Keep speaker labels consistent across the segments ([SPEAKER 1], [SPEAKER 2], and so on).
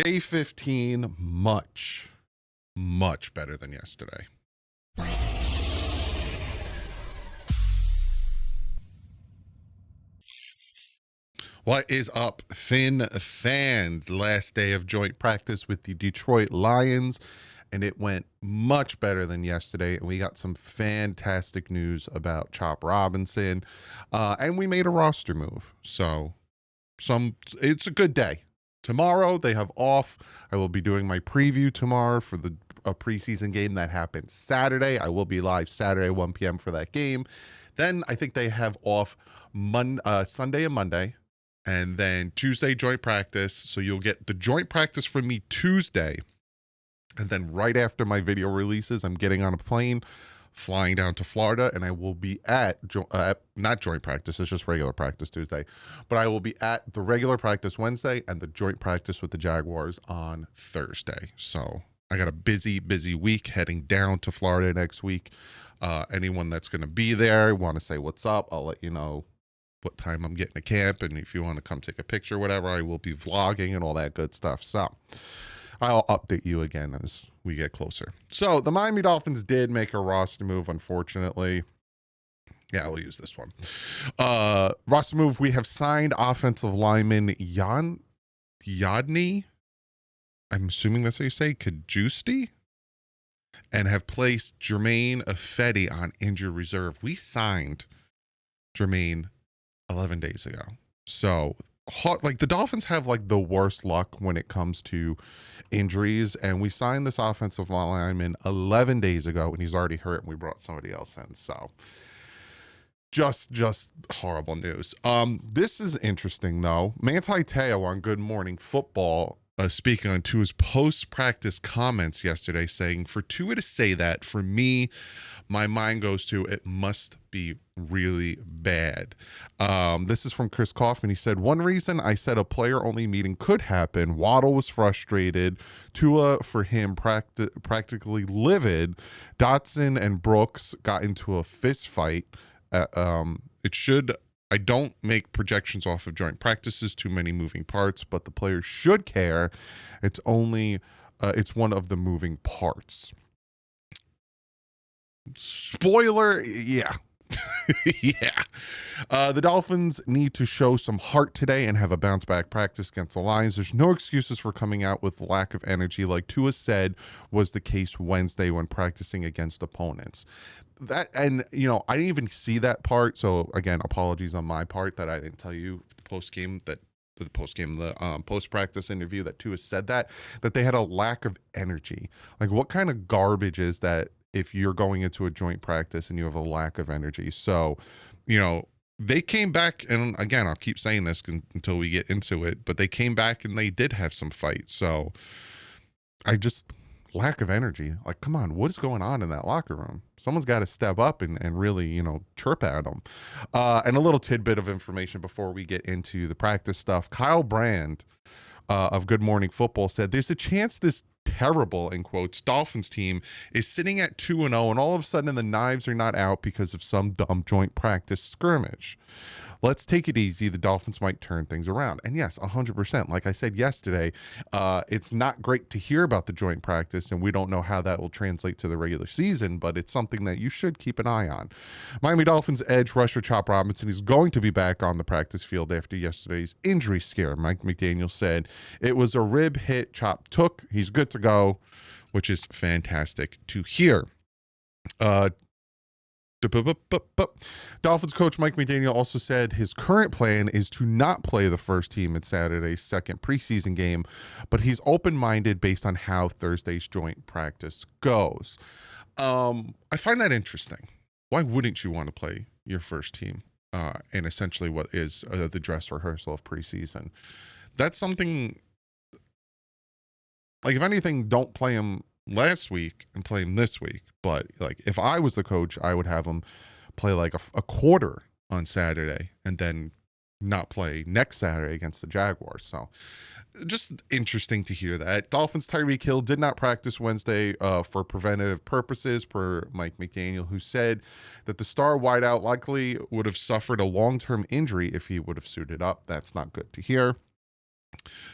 [SPEAKER 1] Day 15, much better than yesterday. What is up, Fin fans? Last day of joint practice with the Detroit Lions, and it went much better than yesterday. And we got some fantastic news about Chop Robinson, and we made a roster move. So it's a good day. Tomorrow they have off. I will be doing my preview tomorrow for a preseason game that happens Saturday. I will be live Saturday 1 p.m. for that game. Then I think they have off Sunday and Monday, and then Tuesday joint practice. So you'll get the joint practice from me Tuesday, and then right after my video releases, I'm getting on a plane, flying down to Florida, and I will be at not joint practice, it's just regular practice Tuesday, but I will be at the regular practice Wednesday and the joint practice with the Jaguars on Thursday. So I got a busy week heading down to Florida next week. Anyone that's going to be there, want to say what's up, I'll let you know what time I'm getting to camp, and if you want to come take a picture, whatever, I will be vlogging and all that good stuff. So I'll update you again as we get closer. So the Miami Dolphins did make a roster move, unfortunately. Yeah, we'll use this one. Roster move, we have signed offensive lineman Yadni. I'm assuming that's how you say, Kajusti, and have placed Jermaine Ifedi on injured reserve. We signed Jermaine 11 days ago. So like the Dolphins have like the worst luck when it comes to injuries, and we signed this offensive lineman 11 days ago and he's already hurt, and we brought somebody else in. So just horrible news. This is interesting though. Manti Te'o on Good Morning Football speaking on Tua's post-practice comments yesterday, saying, for Tua to say that, for me, my mind goes to, it must be really bad. This is from Chris Kaufman. He said, one reason I said a player-only meeting could happen, Waddle was frustrated, Tua, for him, practically livid. Dotson and Brooks got into a fist fight. I don't make projections off of joint practices, too many moving parts, but the players should care. It's only, it's one of the moving parts. Spoiler, yeah. Yeah. The Dolphins need to show some heart today and have a bounce back practice against the Lions. There's no excuses for coming out with lack of energy, like Tua said was the case Wednesday when practicing against opponents. That, and you know, I didn't even see that part, so again, apologies on my part that I didn't tell you the post practice interview that Tua said that they had a lack of energy. Like, what kind of garbage is that if you're going into a joint practice and you have a lack of energy? So, you know, they came back, and again, I'll keep saying this until we get into it, but they came back and they did have some fights. So lack of energy. Like, come on, what is going on in that locker room? Someone's got to step up and really, you know, chirp at them. And a little tidbit of information before we get into the practice stuff. Kyle Brand of Good Morning Football said there's a chance this terrible, in quotes, Dolphins team is sitting at 2-0, and all of a sudden the knives are not out because of some dumb joint practice scrimmage. Let's take it easy. The Dolphins might turn things around. And yes, 100%. Like I said yesterday, it's not great to hear about the joint practice, and we don't know how that will translate to the regular season, but it's something that you should keep an eye on. Miami Dolphins edge rusher Chop Robinson is going to be back on the practice field after yesterday's injury scare. Mike McDaniel said it was a rib hit Chop took. He's good to go, which is fantastic to hear. Dolphins coach Mike McDaniel also said his current plan is to not play the first team in Saturday's second preseason game, but he's open-minded based on how Thursday's joint practice goes. I find that interesting. Why wouldn't you want to play your first team in essentially what is the dress rehearsal of preseason? That's something, like, if anything, don't play him last week and play him this week. But like, if I was the coach, I would have him play like a quarter on Saturday and then not play next Saturday against the Jaguars. So just interesting to hear that. Dolphins Tyreek Hill did not practice Wednesday for preventative purposes, per Mike McDaniel, who said that the star wideout likely would have suffered a long-term injury if he would have suited up. That's not good to hear.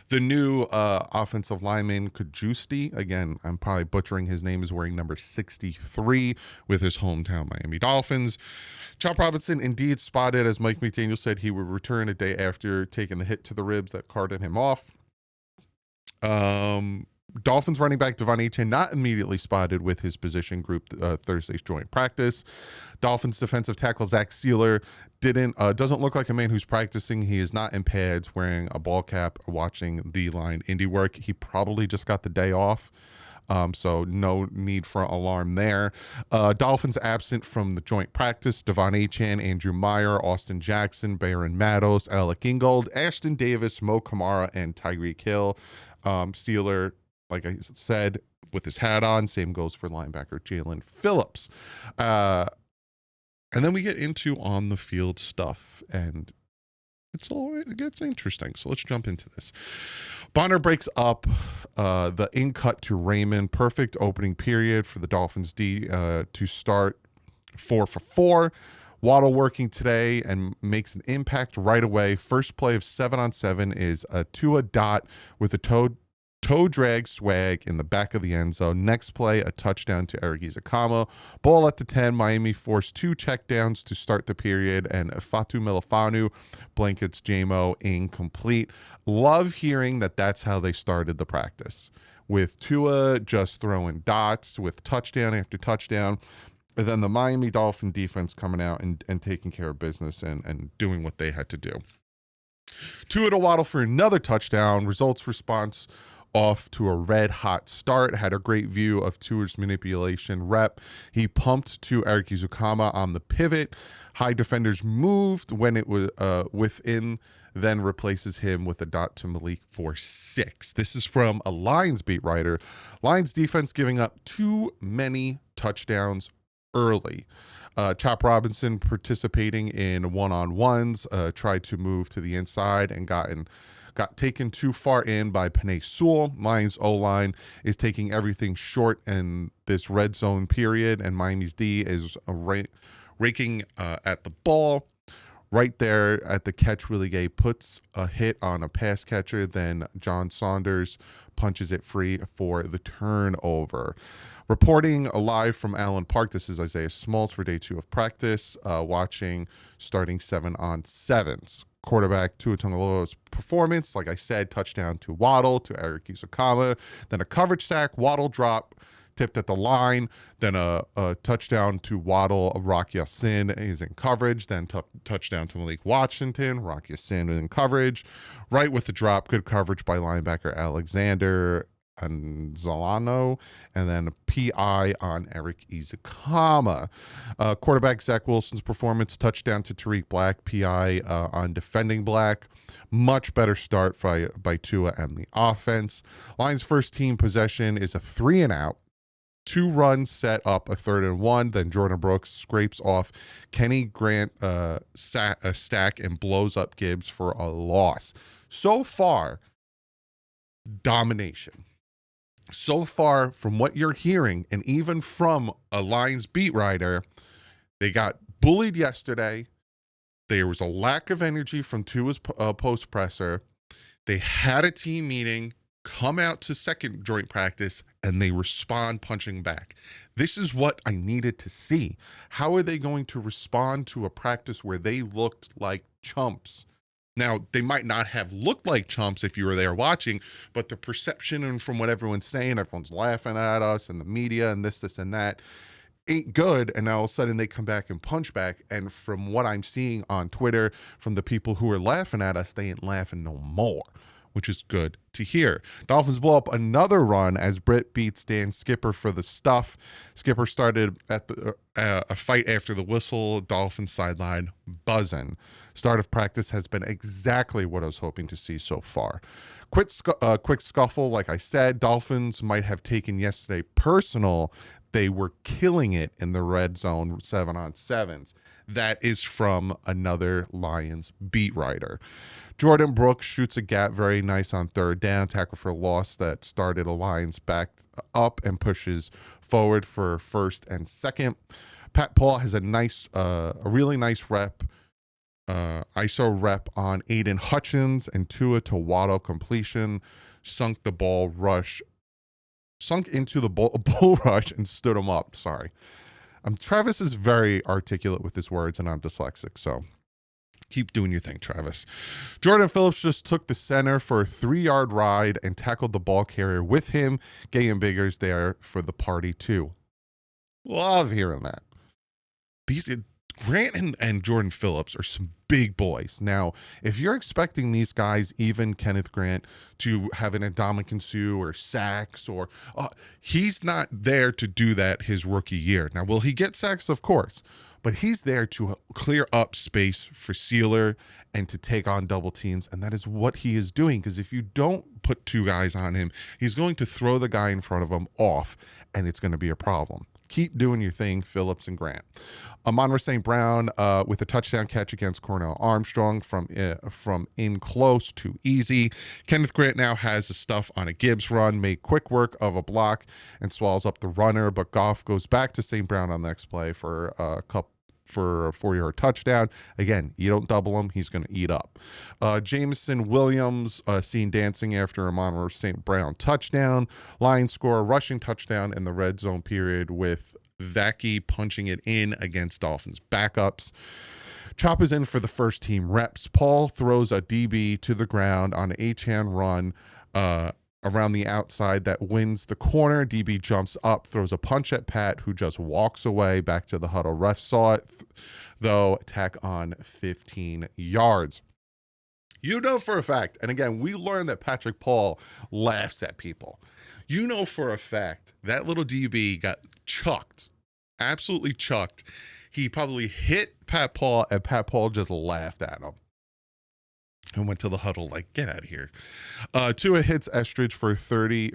[SPEAKER 1] The new offensive lineman, Kajusti, again, I'm probably butchering his name, is wearing number 63 with his hometown Miami Dolphins. Chop Robinson indeed spotted, as Mike McDaniel said, he would return a day after taking the hit to the ribs that carted him off. Dolphins running back Devon Achane not immediately spotted with his position group Thursday's joint practice. Dolphins defensive tackle Zach Sealer doesn't look like a man who's practicing. He is not in pads, wearing a ball cap, watching the line indie work. He probably just got the day off. So no need for alarm there. Dolphins absent from the joint practice: Devon Achane, Andrew Meyer, Austin Jackson, Baron Matos, Alec Ingold, Ashton Davis, Mo Kamara, and Tyreek Hill. Sealer, like I said, with his hat on. Same goes for linebacker Jalen Phillips. And then we get into on the field stuff, and it gets interesting. So let's jump into this. Bonner breaks up the in cut to Raymond. Perfect opening period for the Dolphins D to start 4 for 4. Waddle working today and makes an impact right away. First play of 7-on-7 is a Tua dot with a toe drag swag in the back of the end zone. Next play, a touchdown to Eric Izakama. Ball at the 10. Miami forced 2 checkdowns to start the period, and Fatu Milifanu blankets JMO incomplete. Love hearing that that's how they started the practice, with Tua just throwing dots with touchdown after touchdown. And then the Miami Dolphin defense coming out and taking care of business and doing what they had to do. Tua to Waddle for another touchdown. Results response off to a red-hot start. Had a great view of Tua's manipulation rep. He pumped to Eric Izukama on the pivot. High defenders moved when it was within, then replaces him with a dot to Malik for 6. This is from a Lions beat writer. Lions defense giving up too many touchdowns early. Chop Robinson participating in one-on-ones, tried to move to the inside and got taken too far in by Penei Sewell. Lions O-line is taking everything short in this red zone period, and Miami's D is raking at the ball. Right there at the catch, Willie Gay puts a hit on a pass catcher. Then John Saunders punches it free for the turnover. Reporting live from Allen Park, this is Isaiah Smalls for day 2 of practice, watching starting 7-on-7s. Quarterback Tua Tagovailoa's performance, like I said, touchdown to Waddle, to Eric Izukama, then a coverage sack, Waddle drop, tipped at the line, then a touchdown to Waddle. Rock Ya-Sin is in coverage, then touchdown to Malik Washington. Rock Ya-Sin is in coverage. Right with the drop, good coverage by linebacker Alexander and Zolano, and then a PI on Eric Izukama. Quarterback Zach Wilson's performance, touchdown to Tariq Black, PI on defending Black. Much better start by Tua and the offense. Lions' first team possession is a 3-and-out. 2 runs set up a 3rd and 1. Then Jordan Brooks scrapes off Kenny Grant a stack and blows up Gibbs for a loss. So far, domination. So far, from what you're hearing, and even from a Lions beat writer, they got bullied yesterday. There was a lack of energy from Tua's post presser. They had a team meeting, come out to second joint practice, and they respond punching back. This is what I needed to see. How are they going to respond to a practice where they looked like chumps? Now, they might not have looked like chumps if you were there watching, but the perception and from what everyone's saying, everyone's laughing at us and the media and this and that, ain't good. And now all of a sudden they come back and punch back. And from what I'm seeing on Twitter, from the people who are laughing at us, they ain't laughing no more, which is good to hear. Dolphins blow up another run as Britt beats Dan Skipper for the stuff. Skipper started at a fight after the whistle. Dolphins sideline buzzing. Start of practice has been exactly what I was hoping to see so far. Quick scuffle, like I said. Dolphins might have taken yesterday personal. They were killing it in the red zone 7-on-7s. That is from another Lions beat writer. Jordan Brooks shoots a gap, very nice on 3rd down, tackle for loss that started a Lions back up and pushes forward for 1st and 2nd. Pat Paul has a really nice rep ISO rep on Aiden Hutchins and Tua to Waddle completion, sunk into the bull rush and stood him up. Sorry. Travis is very articulate with his words, and I'm dyslexic, so keep doing your thing, Travis. Jordan Phillips just took the center for a 3-yard ride and tackled the ball carrier with him. Gay and Biggers there for the party, too. Love hearing that. Grant and Jordan Phillips are some big boys. Now, if you're expecting these guys, even Kenneth Grant, to have an Ndamukong Suh or sacks, or he's not there to do that his rookie year. Now, will he get sacks? Of course. But he's there to clear up space for Sealer and to take on double teams, and that is what he is doing, because if you don't put 2 guys on him, he's going to throw the guy in front of him off, and it's going to be a problem. Keep doing your thing, Phillips and Grant. Amon-Ra St. Brown with a touchdown catch against Cornell Armstrong from in close to easy. Kenneth Grant now has the stuff on a Gibbs run, made quick work of a block and swallows up the runner, but Goff goes back to St. Brown on the next play for a 4-yard touchdown. Again, you don't double him, he's going to eat up. Jameson Williams seen dancing after Amon-Ra St. Brown touchdown. Lions score a rushing touchdown in the red zone period with Vacchi punching it in against Dolphins backups. Chop is in for the first team reps. Paul throws a DB to the ground on an H-hand run around the outside that wins the corner. DB jumps up, throws a punch at Pat, who just walks away back to the huddle. Ref saw it, though, tack on 15 yards. You know for a fact, and again, we learned that Patrick Paul laughs at people. You know for a fact that little DB got chucked, absolutely chucked. He probably hit Pat Paul, and Pat Paul just laughed at him and went to the huddle like, get out of here. Tua hits Estridge for 30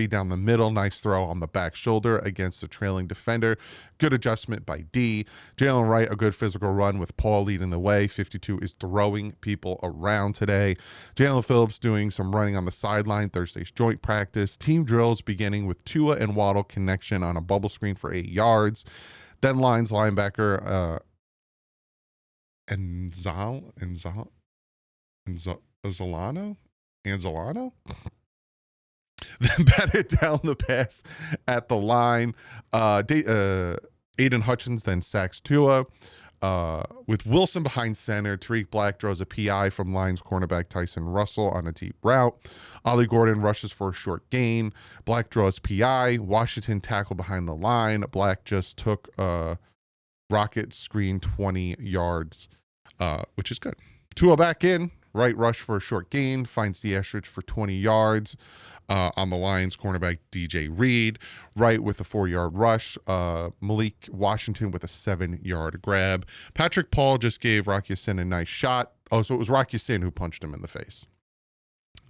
[SPEAKER 1] down the middle. Nice throw on the back shoulder against the trailing defender. Good adjustment by D. Jalen Wright, a good physical run with Paul leading the way. 52 is throwing people around today. Jalen Phillips doing some running on the sideline. Thursday's joint practice. Team drills beginning with Tua and Waddle connection on a bubble screen for 8 yards. Then Lions linebacker Anzalano? Then batted down the pass at the line. Aiden Hutchins then sacks Tua. With Wilson behind center, Tariq Black draws a PI from Lions cornerback Tyson Russell on a deep route. Ollie Gordon rushes for a short gain. Black draws PI. Washington tackle behind the line. Black just took rocket screen 20 yards, which is good. Tua back in. Right rush for a short gain, finds the Estridge for 20 yards on the Lions cornerback DJ Reed. Right with a 4-yard rush. Malik Washington with a 7-yard grab. Patrick Paul just gave Rock Ya-Sin a nice shot. Oh, so it was Rock Ya-Sin who punched him in the face.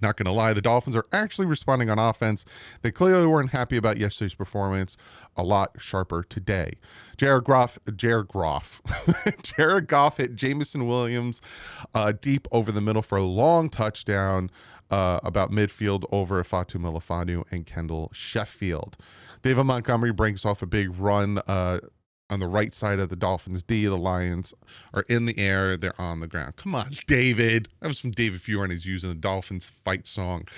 [SPEAKER 1] Not going to lie, the Dolphins are actually responding on offense. They clearly weren't happy about yesterday's performance. A lot sharper today. Jared Goff hit Jameson Williams deep over the middle for a long touchdown about midfield over Fatu Milifanu and Kendall Sheffield. David Montgomery breaks off a big run on the right side of the Dolphins D. The Lions are in the air. They're on the ground. Come on, David. That was from David Fiorin. He's using the Dolphins fight song.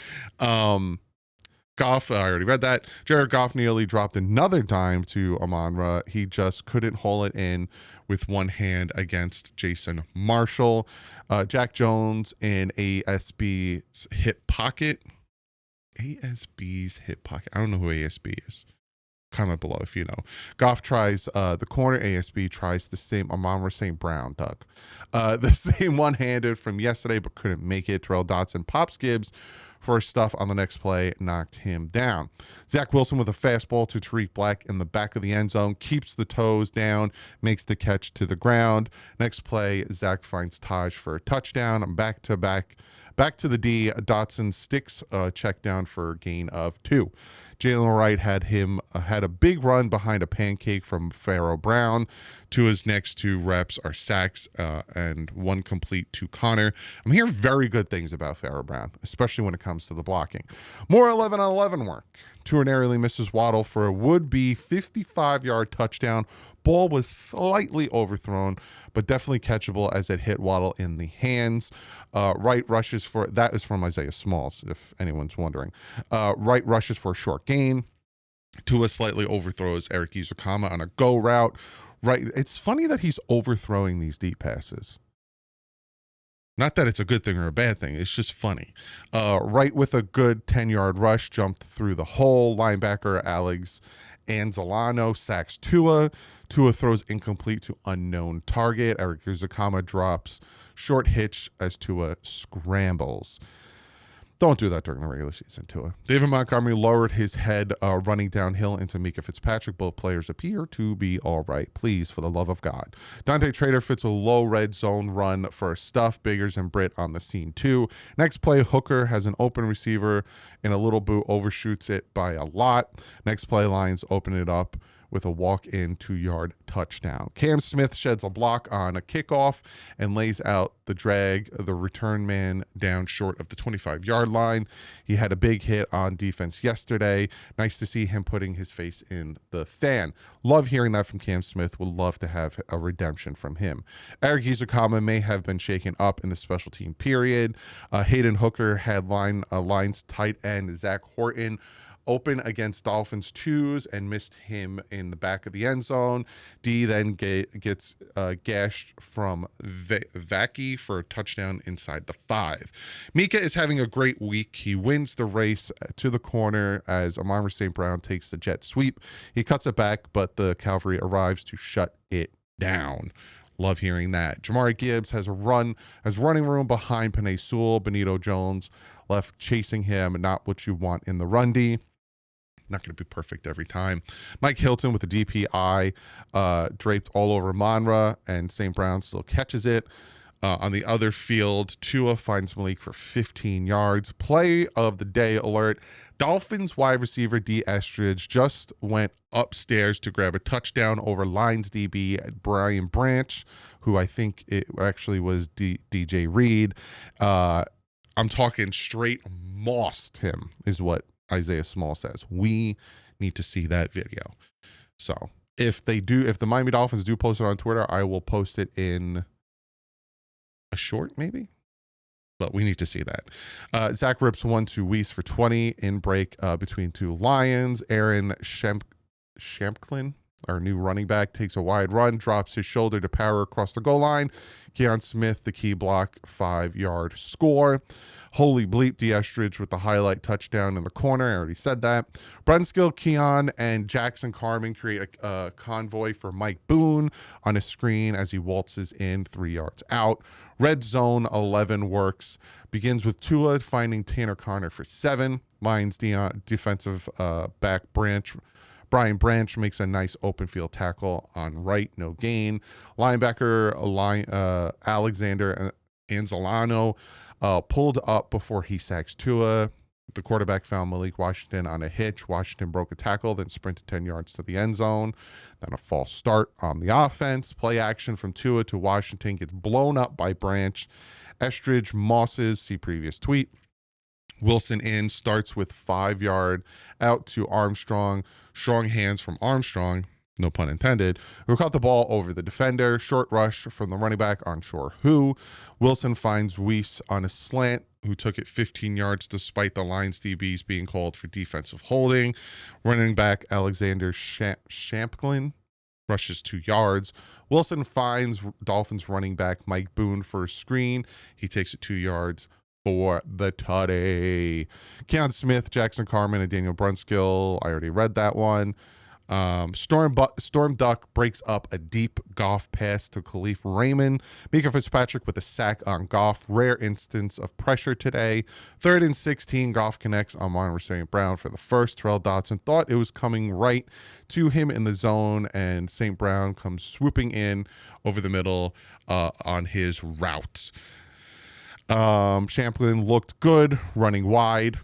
[SPEAKER 1] Goff, I already read that. Jared Goff nearly dropped another dime to Amon-Ra. He just couldn't hold it in with one hand against Jason Marshall. Jack Jones in ASB's hip pocket. ASB's hip pocket. I don't know who ASB is. Comment below if you know. Goff tries the corner. ASB tries the same. Amon-Ra St. Brown, Doug. The same one-handed from yesterday, but couldn't make it. Terrell Dotson pops Gibbs for stuff on the next play, knocked him down. Zach Wilson with a fastball to Tariq Black in the back of the end zone, keeps the toes down, makes the catch to the ground. Next play, Zach finds Taj for a touchdown. I'm back to the D. Dotson sticks check down for a gain of 2. Jalen Wright had a big run behind a pancake from Pharaoh Brown. To his next 2 reps are sacks and 1 complete to Connor. I'm hearing very good things about Pharaoh Brown, especially when it comes to the blocking. More 11-on-11 work. Tua narrowly misses Waddle for a would-be 55-yard touchdown. Ball was slightly overthrown, but definitely catchable as it hit Waddle in the hands. Wright rushes for, that is from Isaiah Smalls, if anyone's wondering. Wright rushes for a short gain. Tua slightly overthrows Eric Uzukama on a go route. Right, it's funny that he's overthrowing these deep passes. Not that it's a good thing or a bad thing. It's just funny. Right with a good 10-yard rush, jumped through the hole. Linebacker Alex Anzalano sacks Tua. Tua throws incomplete to unknown target. Eric Uzukama drops short hitch as Tua scrambles. Don't do that during the regular season, Tua. David Montgomery lowered his head running downhill into Mika Fitzpatrick. Both players appear to be all right. Please, for the love of God. Dante Trader fits a low red zone run for a stuff. Biggers and Britt on the scene, too. Next play, Hooker has an open receiver, and a little boot overshoots it by a lot. Next play, Lions open it up with a walk-in 2-yard touchdown. Cam Smith sheds a block on a kickoff and lays out the drag, the return man down short of the 25-yard line. He had a big hit on defense yesterday. Nice to see him putting his face in the fan. Love hearing that from Cam Smith. Would love to have a redemption from him. Eric Uzukama may have been shaken up in the special team period. Hayden Hooker had Lions tight end Zach Horton open against Dolphins twos and missed him in the back of the end zone. D then gets gashed from Vaki for a touchdown inside the 5. Mika is having a great week. He wins the race to the corner as Amon St. Brown takes the jet sweep. He cuts it back, but the cavalry arrives to shut it down. Love hearing that. Jamari Gibbs has running room behind Penei Sewell. Benito Jones left chasing him. Not what you want in the run D. Not going to be perfect every time. Mike Hilton with a DPI draped all over Monra, and St. Brown still catches it. On the other field, Tua finds Malik for 15 yards. Play of the day alert. Dolphins wide receiver D. Estridge just went upstairs to grab a touchdown over Lions DB Brian Branch, who I think it actually was DJ Reed. I'm talking straight mossed him is what Isaiah Small says. We need to see that video. So if the Miami Dolphins do post it on Twitter, I will post it in a short maybe, but we need to see that. Zach rips 1-2 Weiss for 20 in break between two Lions. Aaron Shampklin, our new running back, takes a wide run, drops his shoulder to power across the goal line. Keon Smith, the key block, 5-yard score. Holy bleep, D. Estridge with the highlight touchdown in the corner. I already said that. Brunskill, Keon, and Jackson Carman create a convoy for Mike Boone on a screen as he waltzes in 3 yards out. Red zone 11 works. Begins with Tua finding Tanner Connor for 7. Lions defensive back Brian Branch makes a nice open field tackle on right, no gain. Linebacker Alexander Anzalano pulled up before he sacks Tua. The quarterback found Malik Washington on a hitch. Washington broke a tackle, then sprinted 10 yards to the end zone. Then a false start on the offense. Play action from Tua to Washington gets blown up by Branch. Estridge mosses, see previous tweet. Wilson in, starts with 5-yard out to Armstrong. Strong hands from Armstrong, no pun intended, who caught the ball over the defender. Short rush from the running back on shore who. Wilson finds Weiss on a slant, who took it 15 yards despite the Lions DBs being called for defensive holding. Running back Alexander Shamplin rushes 2 yards. Wilson finds Dolphins running back Mike Boone for a screen. He takes it 2 yards for the tutty. Keon Smith, Jackson Carman, and Daniel Brunskill. I already read that one. Storm Duck breaks up a deep Goff pass to Khalif Raymond. Mika Fitzpatrick with a sack on Goff. Rare instance of pressure today. 3rd and 16. Goff connects on Monroe St. Brown for the first. Terrell Dodson thought it was coming right to him in the zone, and St. Brown comes swooping in over the middle on his route. Champlin looked good running wide,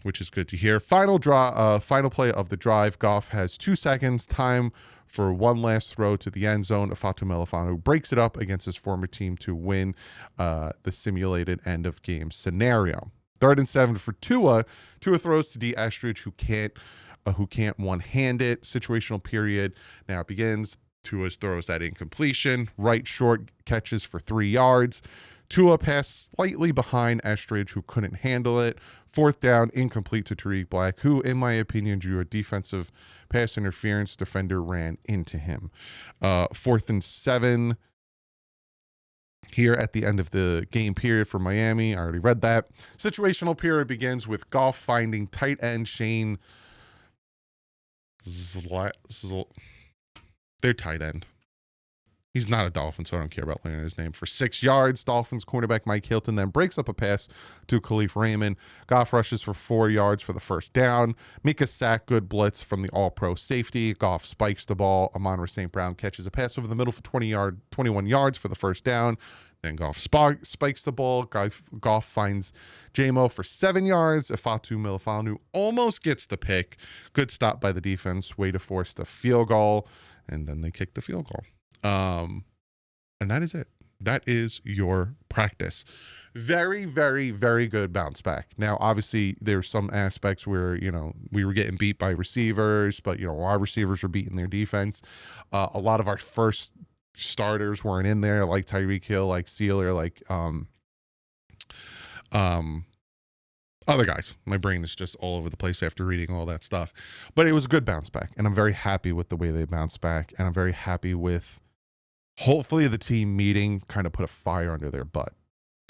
[SPEAKER 1] which is good to hear. Final play of the drive. Goff has 2 seconds, time for one last throw to the end zone. Afatu Melifanu breaks it up against his former team to win the simulated end of game scenario. 3rd and 7 for Tua. Tua throws to D. Estridge, who can't who can't one-hand it. Situational period now begins. Tua throws that incompletion. Right short catches for 3 yards. Tua passed slightly behind Estridge, who couldn't handle it. 4th down, incomplete to Tariq Black, who, in my opinion, drew a defensive pass interference. Defender ran into him. 4th and 7 here at the end of the game period for Miami. I already read that. Situational period begins with Goff finding tight end Shane their tight end. He's not a Dolphin, so I don't care about learning his name. For 6 yards, Dolphins cornerback Mike Hilton then breaks up a pass to Khalif Raymond. Goff rushes for 4 yards for the first down. Mika sack, good blitz from the all-pro safety. Goff spikes the ball. Amon-Ra St. Brown catches a pass over the middle for 21 yards for the first down. Then Goff spikes the ball. Goff finds J-Mo for 7 yards. Ifatu Milifanu almost gets the pick. Good stop by the defense. Way to force the field goal. And then they kick the field goal. And that is it. That is your practice. Very, very, very good bounce back. Now, obviously, there's some aspects where, we were getting beat by receivers, but, our receivers were beating their defense. A lot of our first starters weren't in there, like Tyreek Hill, like Sealer, like other guys. My brain is just all over the place after reading all that stuff. But it was a good bounce back, and I'm very happy with the way they bounced back, and I'm very happy with hopefully the team meeting kind of put a fire under their butt.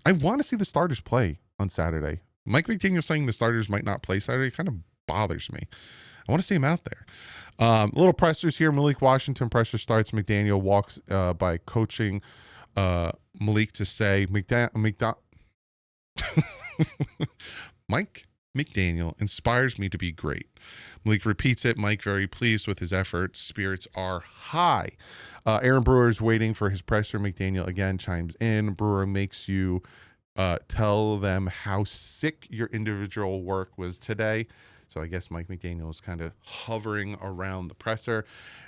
[SPEAKER 1] I want to see the starters play on Saturday. Mike McDaniel saying the starters might not play Saturday kind of bothers me. I want to see him out there. Little pressers here. Malik Washington pressure starts. McDaniel walks by coaching Malik to say, Mike McDaniel inspires me to be great. Malik repeats it. Mike very pleased with his efforts. Spirits are high. Aaron Brewer is waiting for his presser. McDaniel again chimes in. Brewer makes you tell them how sick your individual work was today. So I guess Mike McDaniel was kind of hovering around the presser.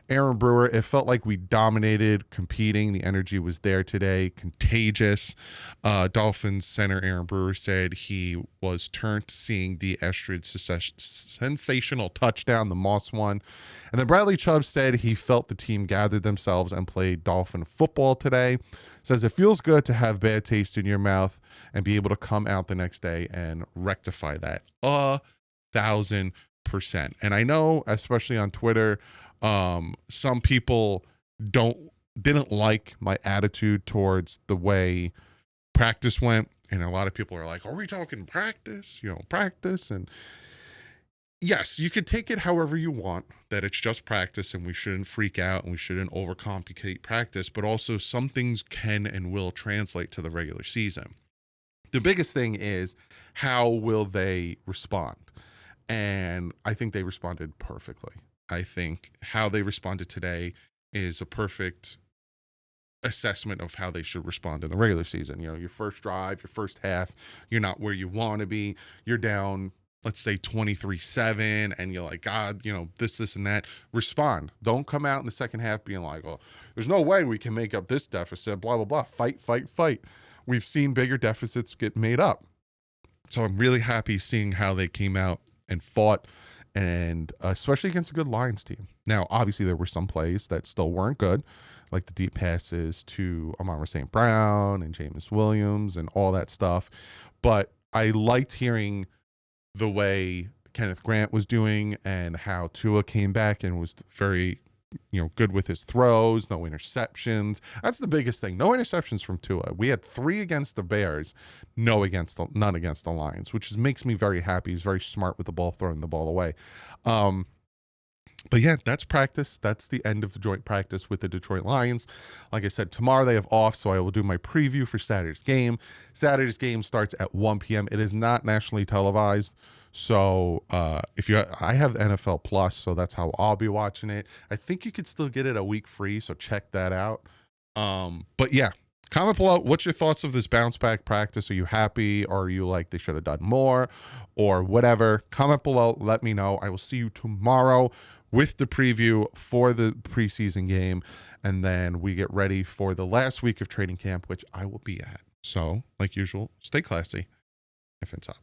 [SPEAKER 1] Aaron Brewer, it felt like we dominated, competing. The energy was there today, contagious. Dolphins center Aaron Brewer said he was turned seeing the Estridge sensational touchdown, the Moss one. And then Bradley Chubb said he felt the team gathered themselves and played Dolphin football today. Says it feels good to have bad taste in your mouth and be able to come out the next day and rectify that. 1,000%. And I know, especially on Twitter, some people didn't like my attitude towards the way practice went. And a lot of people are like, are we talking practice? Practice. And yes, you could take it however you want, that it's just practice and we shouldn't freak out and we shouldn't overcomplicate practice, but also some things can and will translate to the regular season. The biggest thing is, how will they respond? And I think they responded perfectly. I think how they responded today is a perfect assessment of how they should respond in the regular season. Your first drive, your first half, you're not where you want to be. You're down, let's say 23-7, and you're like, God, this and that. Respond. Don't come out in the second half being like, oh, there's no way we can make up this deficit, blah, blah, blah. Fight, fight, fight. We've seen bigger deficits get made up. So I'm really happy seeing how they came out and fought, and especially against a good Lions team. Now, obviously, there were some plays that still weren't good, like the deep passes to Amon-Ra St. Brown and Jameis Williams and all that stuff. But I liked hearing the way Kenneth Grant was doing and how Tua came back and was very, good with his throws, no interceptions. That's the biggest thing. No interceptions from Tua. We had 3 against the Bears, none against the Lions, which makes me very happy. He's very smart with the ball, throwing the ball away. But yeah, that's practice. That's the end of the joint practice with the Detroit Lions. Like I said, tomorrow they have off, so I will do my preview for Saturday's game. Saturday's game starts at 1 p.m. It is not nationally televised. So I have the NFL Plus, so that's how I'll be watching it. I think you could still get it a week free, so check that out. But yeah, comment below. What's your thoughts of this bounce back practice? Are you happy? Or are you like they should have done more or whatever? Comment below. Let me know. I will see you tomorrow with the preview for the preseason game. And then we get ready for the last week of training camp, which I will be at. So like usual, stay classy. If it's up.